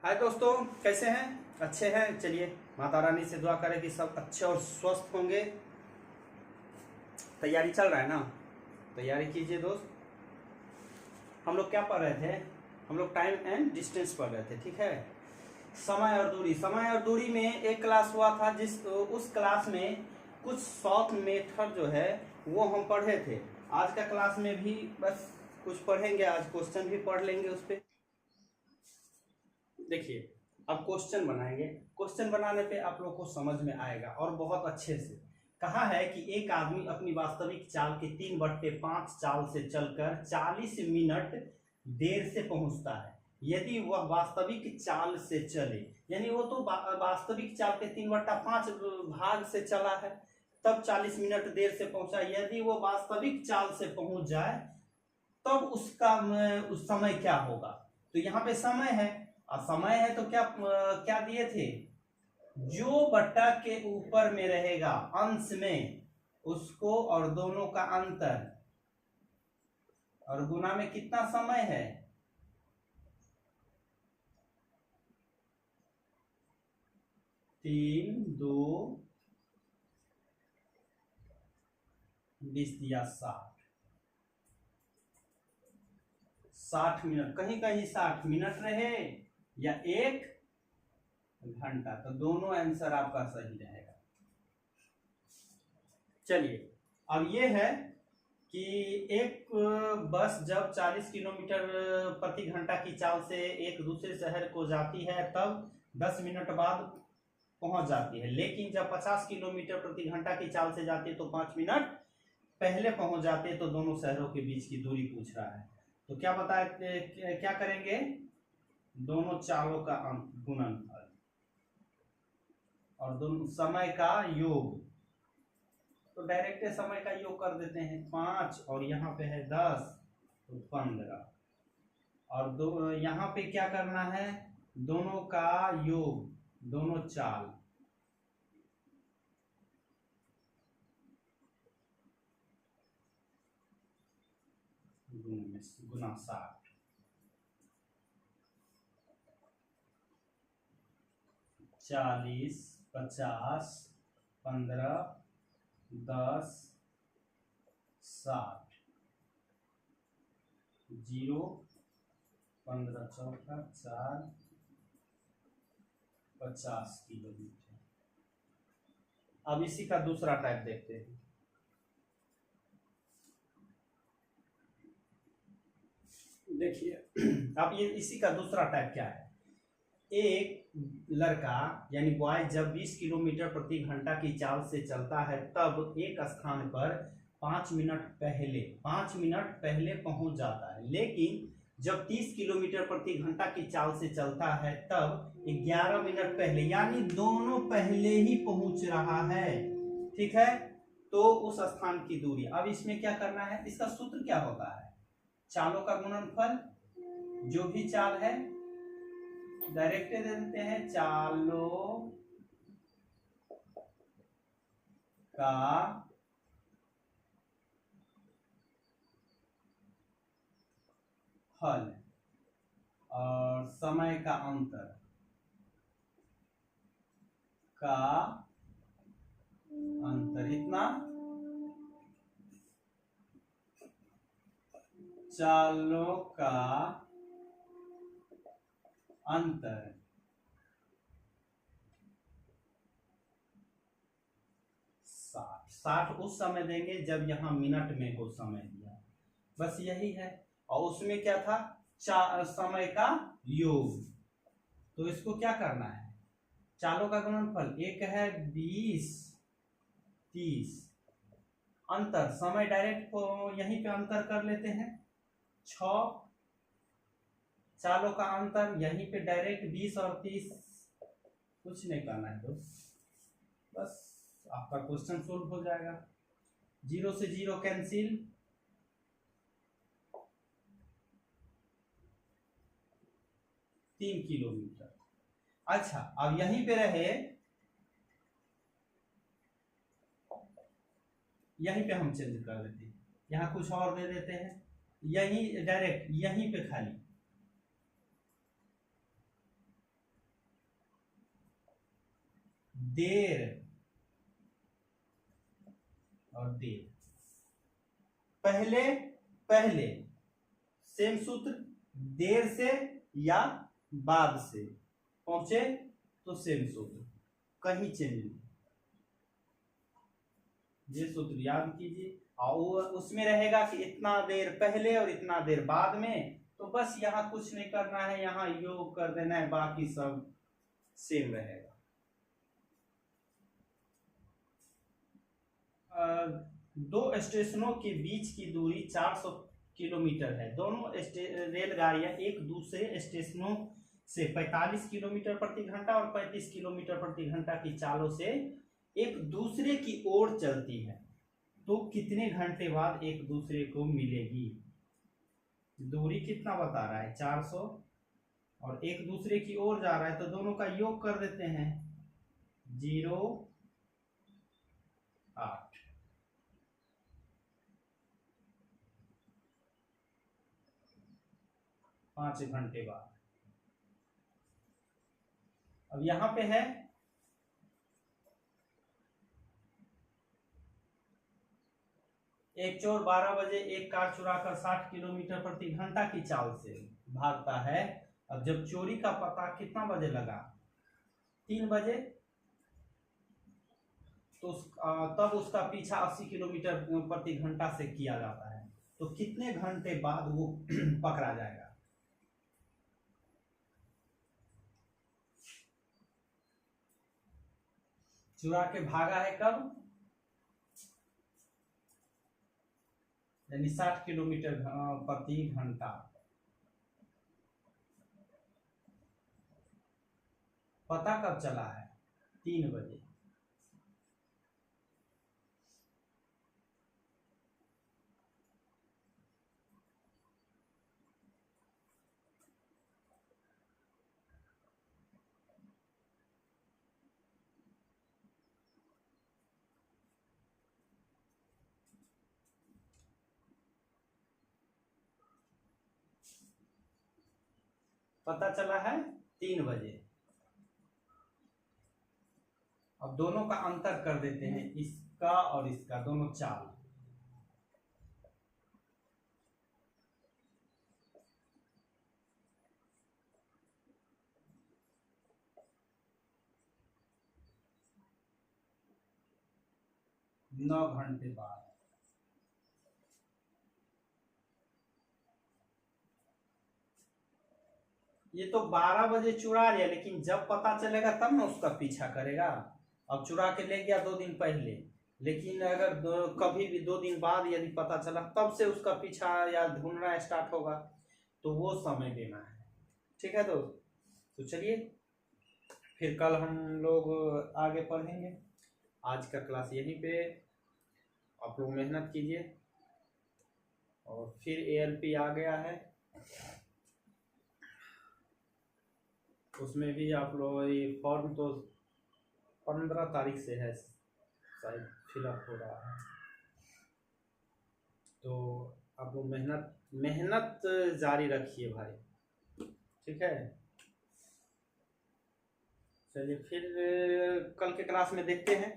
हाय दोस्तों, कैसे हैं? अच्छे हैं। चलिए माता रानी से दुआ करें कि सब अच्छे और स्वस्थ होंगे। तैयारी चल रहा है ना? तैयारी कीजिए दोस्त। हम लोग क्या पढ़ रहे थे? हम लोग टाइम एंड डिस्टेंस पढ़ रहे थे, ठीक है। समय और दूरी में एक क्लास हुआ था, उस क्लास में कुछ शॉर्ट मेथड जो है वो हम पढ़े थे। आज का क्लास में भी बस कुछ पढ़ेंगे, आज क्वेश्चन भी पढ़ लेंगे उस पर। देखिए, अब क्वेश्चन बनाएंगे। क्वेश्चन बनाने पे आप लोग को समझ में आएगा और बहुत अच्छे से। कहा है कि एक आदमी अपनी वास्तविक चाल के 3/5 चाल से चलकर 40 मिनट देर से पहुंचता है। यदि वह वास्तविक चाल से चले, यानी वो तो वास्तविक चाल के 3/5 भाग से चला है, तब 40 मिनट देर से पहुंचा। यदि वो वास्तविक चाल से पहुंच जाए तब उसका उस समय क्या होगा। तो यहाँ पे समय है, और समय है तो क्या क्या दिए थे? जो बट्टा के ऊपर में रहेगा अंश में उसको, और दोनों का अंतर, और गुना में कितना समय है? 3 2 20 दिया 60 मिनट। कहीं कहीं 60 मिनट रहे या 1 घंटा, तो दोनों आंसर आपका सही रहेगा। चलिए, अब ये है कि एक बस जब 40 किलोमीटर प्रति घंटा की चाल से एक दूसरे शहर को जाती है तब 10 मिनट बाद पहुंच जाती है, लेकिन जब 50 किलोमीटर प्रति घंटा की चाल से जाती है तो 5 मिनट पहले पहुंच जाते हैं। तो दोनों शहरों के बीच की दूरी पूछ रहा है, तो क्या बताए, क्या करेंगे? दोनों चालों का गुणनफल और दोनों समय का योग। तो डायरेक्ट समय का योग कर देते हैं। 5 और यहाँ पे है 10 तो 15, और दो यहाँ पे क्या करना है? दोनों का योग, दोनों चाल। गुना 60, 40 50 15 10 60 0 15 चौका 4 50 किलोमीटर। अब इसी का दूसरा टाइप देखते हैं। देखिए, अब ये इसी का दूसरा टाइप क्या है? एक लड़का यानी बॉय जब 20 किलोमीटर प्रति घंटा की चाल से चलता है तब एक स्थान पर 5 मिनट पहले पहुंच जाता है, लेकिन जब 30 किलोमीटर प्रति घंटा की चाल से चलता है तब 11 मिनट पहले, यानी दोनों पहले ही पहुंच रहा है। ठीक है, तो उस स्थान की दूरी। अब इसमें क्या करना है? इसका सूत्र क्या होता है? चालों का गुणनफल, जो भी चाल है डायरेक्ट दे देते हैं, चालों का हल और समय का अंतर का अंतर, इतना चालों का अंतर 60 उस समय देंगे जब यहां मिनट में हो समय दिया, बस यही है। और उसमें क्या था? समय का योग। तो इसको क्या करना है? चालों का गुणनफल, एक है 20 30, अंतर समय डायरेक्ट को यहीं पे अंतर कर लेते हैं 6, चालों का अंतर यहीं पे डायरेक्ट 20 और 30, कुछ नहीं करना है दोस्त, बस आपका क्वेश्चन सोल्व हो जाएगा। 0 से 0 कैंसिल, 3 किलोमीटर। अच्छा, अब यहीं पे रहे, यहीं पे हम चेंज कर देते हैं, यहाँ कुछ और दे देते हैं, यहीं डायरेक्ट यहीं पे खाली देर और देर, पहले पहले सेम सूत्र, देर से या बाद से पहुंचे तो सेम सूत्र, कहीं चेंज नहीं, ये सूत्र याद कीजिए। और उसमें रहेगा कि इतना देर पहले और इतना देर बाद में, तो बस यहाँ कुछ नहीं करना है, यहाँ योग कर देना है, बाकी सब सेम रहेगा। दो स्टेशनों के बीच की दूरी 400 किलोमीटर है। दोनों रेलगाड़ियां एक दूसरे स्टेशनों से 45 किलोमीटर प्रति घंटा और 35 किलोमीटर प्रति घंटा की चालों से एक दूसरे की ओर चलती है, तो कितने घंटे बाद एक दूसरे को मिलेगी? दूरी कितना बता रहा है? 400, और एक दूसरे की ओर जा रहा है, तो दोनों का योग कर देते हैं, 0 8। 5 घंटे बाद। अब यहां पे है एक चोर 12 बजे एक कार चुराकर 60 किलोमीटर प्रति घंटा की चाल से भागता है। अब जब चोरी का पता कितना बजे लगा? 3 बजे, तो तब उसका पीछा 80 किलोमीटर प्रति घंटा से किया जाता है, तो कितने घंटे बाद वो पकड़ा जाएगा? चुरा के भागा है कब? यानी 60 किलोमीटर प्रति घंटा। पता कब चला है? 3 बजे। पता चला है 3 बजे। अब दोनों का अंतर कर देते हैं, इसका और इसका, दोनों चाल। नौ घंटे बाद। ये तो 12 बजे चुरा लिया, लेकिन जब पता चलेगा तब ना उसका पीछा करेगा। अब चुरा के ले गया 2 दिन पहले, लेकिन अगर कभी भी 2 दिन बाद यदि पता चला, तब से उसका पीछा या ढूंढना स्टार्ट होगा, तो वो समय देना है। ठीक है दोस्त, तो चलिए फिर कल हम लोग आगे पढ़ेंगे। आज का क्लास यहीं पे, आप लोग मेहनत कीजिए। और फिर ALP आ गया है, उसमें भी आप लोग ये फॉर्म तो 15 तारीख से है शायद फिलअप हो रहा है, तो आप लोग मेहनत जारी रखिए भाई। ठीक है, चलिए फिर कल के क्लास में देखते हैं।